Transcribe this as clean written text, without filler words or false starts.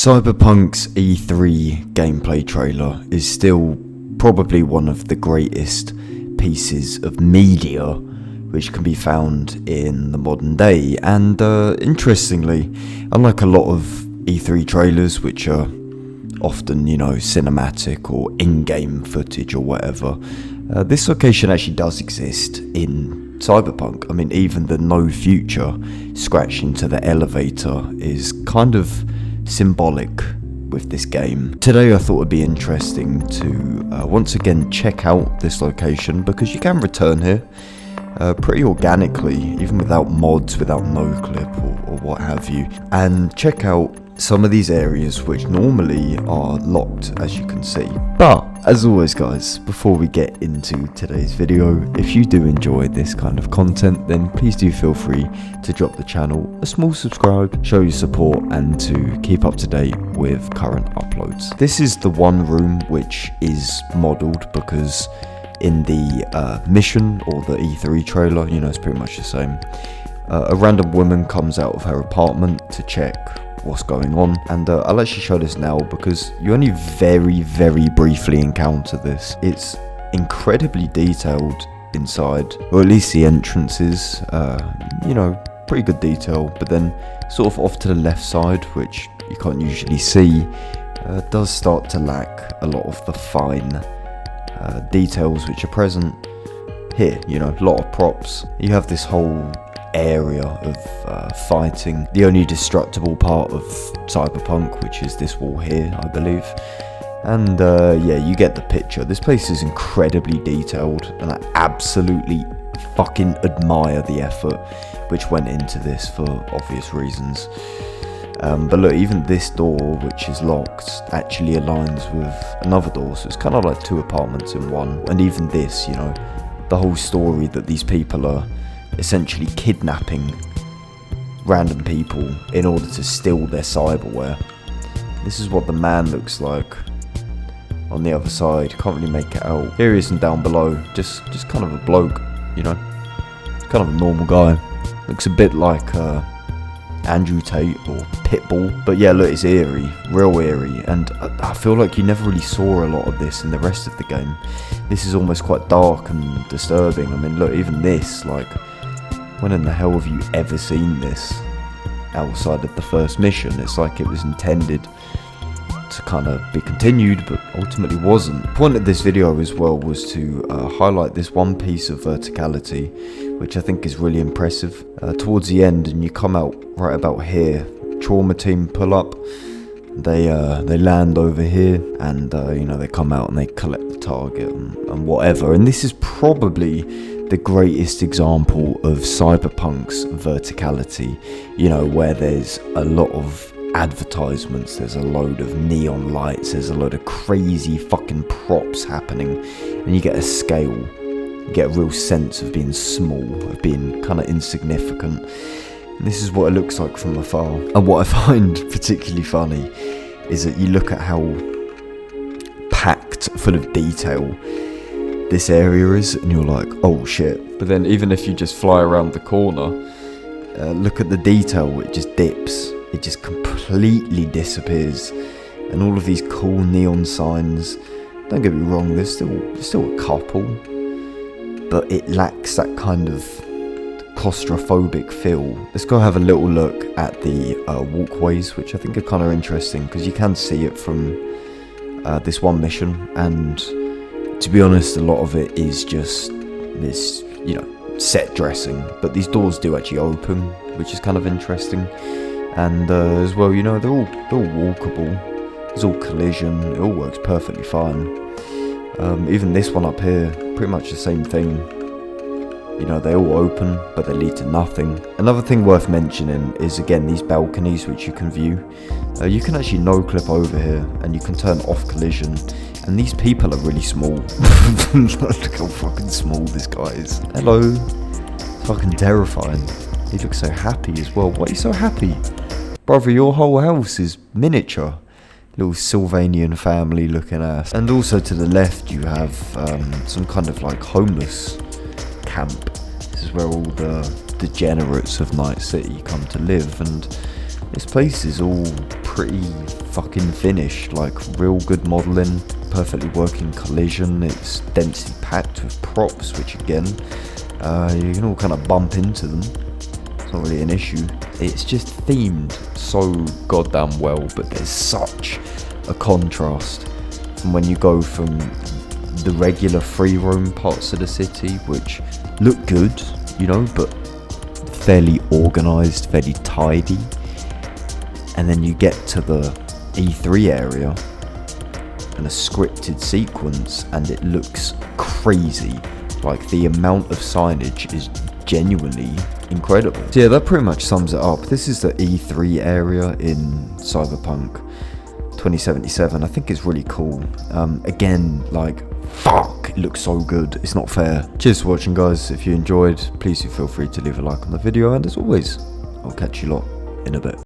Cyberpunk's E3 gameplay trailer is still probably one of the greatest pieces of media which can be found in the modern day, and interestingly, unlike a lot of E3 trailers which are often, cinematic or in-game footage or whatever, this location actually does exist in Cyberpunk. I mean, even the no future scratched into the elevator is kind of symbolic with this game. Today I thought it'd be interesting to once again check out this location, because you can return here pretty organically, even without mods, without noclip or what have you, and check out some of these areas which normally are locked, as you can see. But as always guys, before we get into today's video, if you do enjoy this kind of content, then please do feel free to drop the channel a small subscribe, show your support, and to keep up to date with current uploads. This is the one room which is modelled, because in the mission or the E3 trailer, it's pretty much the same. A random woman comes out of her apartment to check what's going on, and I'll actually show this now because you only very briefly encounter this. It's incredibly detailed inside, or at least the entrances, pretty good detail, but then sort of off to the left side, which you can't usually see, does start to lack a lot of the fine details which are present here. A lot of props. You have this whole area of fighting, the only destructible part of Cyberpunk, which is this wall here, I believe. And yeah, you get the picture. This place is incredibly detailed, and I absolutely fucking admire the effort which went into this for obvious reasons. But look, even this door, which is locked, actually aligns with another door, so it's kind of like two apartments in one. And even this, the whole story that these people are essentially kidnapping random people in order to steal their cyberware. This is what the man looks like on the other side. Can't really make it out. Here he is, and down below, just kind of a bloke, kind of a normal guy. Looks a bit like Andrew Tate or Pitbull. But yeah, look, it's eerie, real eerie, and I feel like you never really saw a lot of this in the rest of the game. This is almost quite dark and disturbing. I mean, look, even this, like, when in the hell have you ever seen this outside of the first mission? It's like it was intended to kind of be continued, but ultimately wasn't. The point of this video as well was to highlight this one piece of verticality, which I think is really impressive. Towards the end, and you come out right about here, trauma team pull up, they land over here, and they come out and they collect the target and whatever. And this is probably the greatest example of Cyberpunk's verticality, where there's a lot of advertisements, there's a load of neon lights, there's a load of crazy fucking props happening, and you get a scale, you get a real sense of being small, of being kind of insignificant. And this is what it looks like from afar. And what I find particularly funny is that you look at how packed full of detail this area is, and you're like, oh shit. But then even if you just fly around the corner, look at the detail, it just dips, it just completely disappears. And all of these cool neon signs, don't get me wrong, there's still a couple, but it lacks that kind of claustrophobic feel. Let's go have a little look at the walkways, which I think are kind of interesting, because you can see it from this one mission, and to be honest, a lot of it is just this, set dressing. But these doors do actually open, which is kind of interesting. And as well, they're all walkable. There's all collision. It all works perfectly fine. Even this one up here, pretty much the same thing. They all open, but they lead to nothing. Another thing worth mentioning is, again, these balconies which you can view. You can actually no-clip over here, and you can turn off collision. And these people are really small. Look how fucking small this guy is. Hello. Fucking terrifying. He looks so happy as well. Why are you so happy? Brother, your whole house is miniature. Little Sylvanian family looking ass. And also to the left you have some kind of like homeless camp. This is where all the degenerates of Night City come to live, and This place is all pretty fucking finished, like real good modelling, perfectly working collision. It's densely packed with props, which again, you can all kind of bump into them. It's not really an issue. It's just themed so goddamn well, but there's such a contrast from when you go from the regular free roam parts of the city, which look good, you know, but fairly organised, fairly tidy. And then you get to the E3 area and a scripted sequence and it looks crazy. Like the amount of signage is genuinely incredible. So yeah, that pretty much sums it up. This is the E3 area in Cyberpunk 2077. I think it's really cool. Again, like, fuck, it looks so good. It's not fair. Cheers for watching, guys. If you enjoyed, please do feel free to leave a like on the video. And as always, I'll catch you lot in a bit.